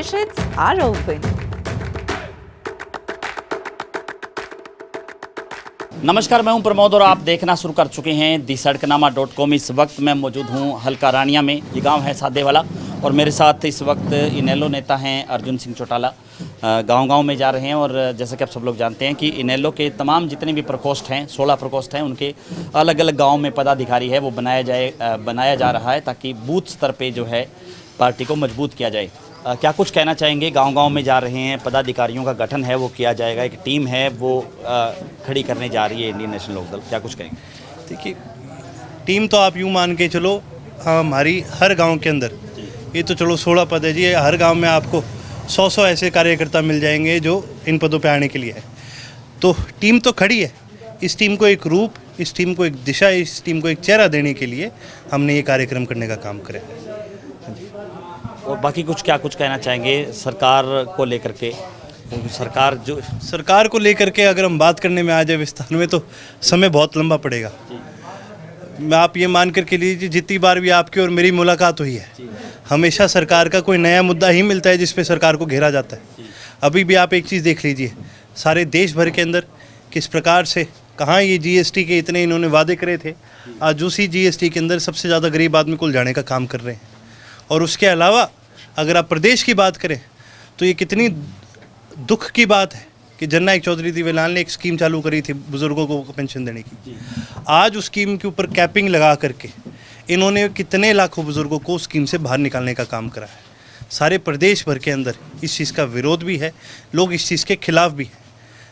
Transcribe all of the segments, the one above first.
Parisheds are open. नमस्कार, मैं हूं प्रमोद और आप देखना शुरू कर चुके हैं thesadknama.com। इस वक्त मैं मौजूद हूं हल्का रानिया में। ये गांव है सादेवाला और मेरे साथ इस वक्त इनेलो नेता हैं अर्जुन सिंह चौटाला। गांव-गांव में जा रहे हैं और जैसा कि आप सब लोग जानते हैं कि इनेलो के तमाम जितने भी प्रकोष्ठ हैं, 16 प्रकोष्ठ हैं, उनके अलग अलग गाँव में पदाधिकारी है वो बनाया जा रहा है ताकि बूथ स्तर पर जो है पार्टी को मजबूत किया जाए। क्या कुछ कहना चाहेंगे? गांव-गांव में जा रहे हैं, पदाधिकारियों का गठन है वो किया जाएगा, एक टीम है वो खड़ी करने जा रही है इंडियन नेशनल लोकदल। क्या कुछ कहेंगे? देखिए, टीम तो आप यूँ मान के चलो हमारी हर गांव के अंदर, ये तो चलो 16 पद है जी, हर गांव में आपको 100 ऐसे कार्यकर्ता मिल जाएंगे जो इन पदों पे आने के लिए है। तो टीम तो खड़ी है। इस टीम को एक रूप, इस टीम को एक दिशा, इस टीम को एक चेहरा देने के लिए हमने ये कार्यक्रम करने का काम करा है। और बाकी क्या कुछ कहना चाहेंगे सरकार को लेकर के? सरकार को लेकर के अगर हम बात करने में आ जाए विस्तार में तो समय बहुत लंबा पड़ेगा। मैं आप ये मान करके लीजिए, जितनी बार भी आपकी और मेरी मुलाकात हुई है, हमेशा सरकार का कोई नया मुद्दा ही मिलता है जिस पे सरकार को घेरा जाता है। अभी भी आप एक चीज़ देख लीजिए, सारे देश भर के अंदर किस प्रकार से कहाँ ये जीएसटी के इतने इन्होंने वादे करे थे, आज उसी जीएसटी के अंदर सबसे ज़्यादा गरीब आदमी को जाने का काम कर रहे हैं। और उसके अलावा अगर आप प्रदेश की बात करें तो ये कितनी दुख की बात है कि जननायक चौधरी देवीलाल ने एक स्कीम चालू करी थी बुज़ुर्गों को पेंशन देने की। आज उस स्कीम के ऊपर कैपिंग लगा करके इन्होंने कितने लाखों बुज़ुर्गों को स्कीम से बाहर निकालने का काम करा है। सारे प्रदेश भर के अंदर इस चीज़ का विरोध भी है, लोग इस चीज़ के खिलाफ भी हैं।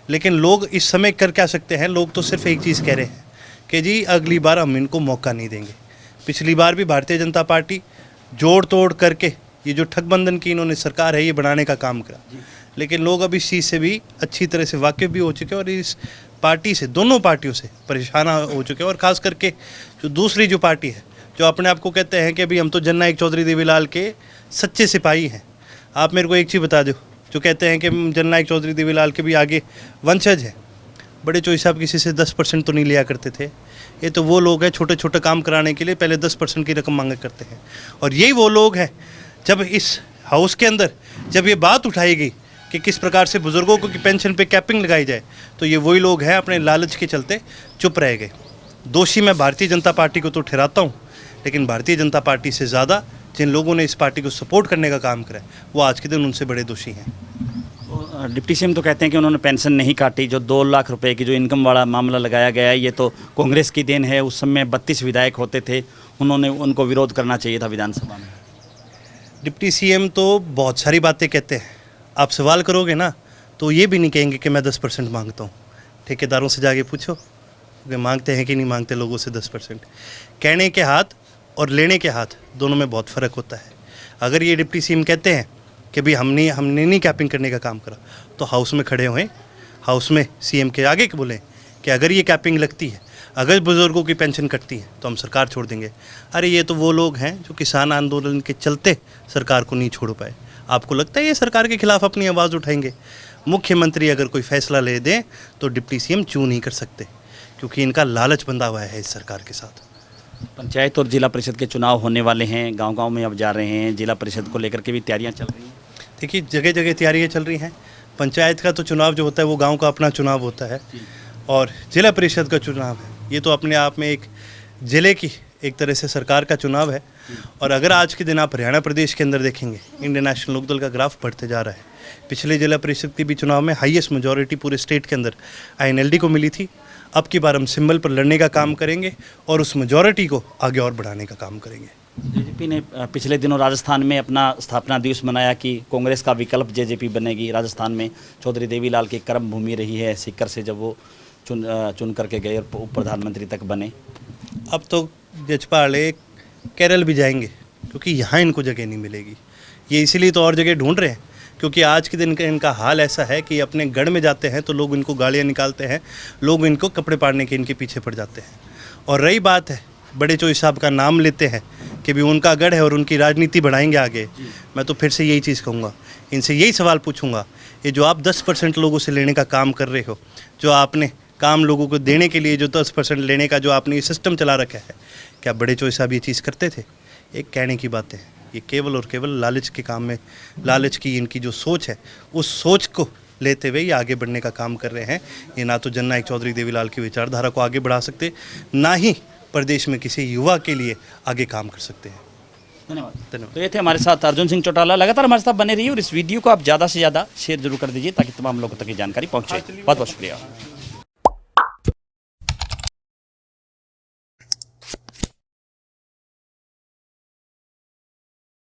लेकिन लोग इस समय कर क्या सकते हैं? लोग तो सिर्फ एक चीज़ कह रहे हैं कि जी अगली बार हम इनको मौका नहीं देंगे। पिछली बार भी भारतीय जनता पार्टी जोड़ तोड़ करके ये जो ठगबंधन की इन्होंने सरकार है ये बनाने का काम करा, लेकिन लोग अब इस चीज़ से भी अच्छी तरह से वाकिफ़ भी हो चुके हैं और इस पार्टी से, दोनों पार्टियों से परेशान हो चुके हैं। और ख़ास करके जो दूसरी जो पार्टी है जो अपने आप को कहते हैं कि अभी हम तो जननायक चौधरी देवीलाल के सच्चे सिपाही हैं। आप मेरे को एक चीज़ बता दो, जो कहते हैं कि जननायक चौधरी देवीलाल के भी आगे वंशज हैं। बड़े चौधरी साहब किसी से 10% तो नहीं लिया करते थे। ये तो वो लोग हैं छोटे छोटे काम कराने के लिए पहले 10% की रकम मांगा करते हैं। और यही वो लोग हैं, जब इस हाउस के अंदर जब ये बात उठाई गई कि किस प्रकार से बुज़ुर्गों को की पेंशन पे कैपिंग लगाई जाए, तो ये वही लोग हैं अपने लालच के चलते चुप रह गए। दोषी मैं भारतीय जनता पार्टी को तो ठहराता हूँ, लेकिन भारतीय जनता पार्टी से ज़्यादा जिन लोगों ने इस पार्टी को सपोर्ट करने का काम करा है वो आज के दिन उनसे बड़े दोषी हैं। डिप्टी सीएम तो कहते हैं कि उन्होंने पेंशन नहीं काटी। जो 2 लाख रुपए की जो इनकम वाला मामला लगाया गया है ये तो कांग्रेस की देन है। उस समय 32 विधायक होते थे, उनको विरोध करना चाहिए था विधानसभा में। डिप्टी सीएम तो बहुत सारी बातें कहते हैं, आप सवाल करोगे ना तो ये भी नहीं कहेंगे कि मैं 10% मांगता हूँ। ठेकेदारों से जाके पूछो कि मांगते हैं कि नहीं मांगते लोगों से 10%। कहने के हाथ और लेने के हाथ दोनों में बहुत फ़र्क होता है। अगर ये डिप्टी सीएम कहते हैं कि भाई हमने नहीं कैपिंग करने का काम करा, तो हाउस में खड़े हुए, हाउस में सीएम के आगे बोलें कि अगर ये कैपिंग लगती है, अगर बुज़ुर्गों की पेंशन कटती है तो हम सरकार छोड़ देंगे। अरे ये तो वो लोग हैं जो किसान आंदोलन के चलते सरकार को नहीं छोड़ पाए। आपको लगता है ये सरकार के खिलाफ अपनी आवाज़ उठाएंगे? मुख्यमंत्री अगर कोई फैसला ले दें तो डिप्टी सीएम चू नहीं कर सकते, क्योंकि इनका लालच बंधा हुआ है इस सरकार के साथ। पंचायत और जिला परिषद के चुनाव होने वाले हैं, गांव-गांव में अब जा रहे हैं। जिला परिषद को लेकर के भी तैयारियां चल रही हैं। देखिए, जगह जगह तैयारियां चल रही हैं। पंचायत का तो चुनाव जो होता है वो गांव का अपना चुनाव होता है, और जिला परिषद का चुनाव है ये तो अपने आप में एक ज़िले की एक तरह से सरकार का चुनाव है। और अगर आज के दिन आप हरियाणा प्रदेश के अंदर देखेंगे, इंडियन नेशनल लोकदल का ग्राफ बढ़ते जा रहा है। पिछले जिला परिषद के भी चुनाव में हाईएस्ट मेजॉरिटी पूरे स्टेट के अंदर INLD को मिली थी। अब की बार हम सिंबल पर लड़ने का काम करेंगे और उस मेजॉरिटी को आगे और बढ़ाने का काम करेंगे। जेजेपी ने पिछले दिनों राजस्थान में अपना स्थापना दिवस मनाया कि कांग्रेस का विकल्प जेजेपी बनेगी। राजस्थान में चौधरी देवीलाल की कर्म भूमि रही है, सीकर से जब वो चुन करके गए और प्रधानमंत्री तक बने। अब तो जजपाल केरल भी जाएंगे, क्योंकि यहाँ इनको जगह नहीं मिलेगी। ये इसीलिए तो और जगह ढूंढ रहे हैं, क्योंकि आज के दिन इनका हाल ऐसा है कि अपने गढ़ में जाते हैं तो लोग इनको गालियाँ निकालते हैं, लोग इनको कपड़े पाड़ने के इनके पीछे पड़ जाते हैं। और रही बात है बड़े चौधरी साहब का नाम लेते हैं कि भी उनका गढ़ है और उनकी राजनीति बढ़ाएंगे आगे, मैं तो फिर से यही चीज़ कहूँगा, इनसे यही सवाल पूछूंगा, ये जो आप 10% लोगों से लेने का काम कर रहे हो, जो आपने काम लोगों को देने के लिए जो 10% लेने का जो आपने ये सिस्टम चला रखा है, क्या बड़े चौधरी साहब ये चीज़ करते थे? एक कहने की बातें हैं। ये केवल और केवल लालच के काम में, लालच की इनकी जो सोच है उस सोच को लेते हुए ये आगे बढ़ने का काम कर रहे हैं। ये ना तो जननायक चौधरी देवीलाल की विचारधारा को आगे बढ़ा सकते, ना ही प्रदेश में किसी युवा के लिए आगे काम कर सकते हैं। धन्यवाद। धन्यवाद। तो ये थे हमारे साथ अर्जुन सिंह चौटाला। लगातार हमारे साथ बने रहिए और इस वीडियो को आप ज़्यादा से ज़्यादा शेयर जरूर कर दीजिए ताकि तमाम लोगों तक ये जानकारी पहुँचे। बहुत बहुत शुक्रिया।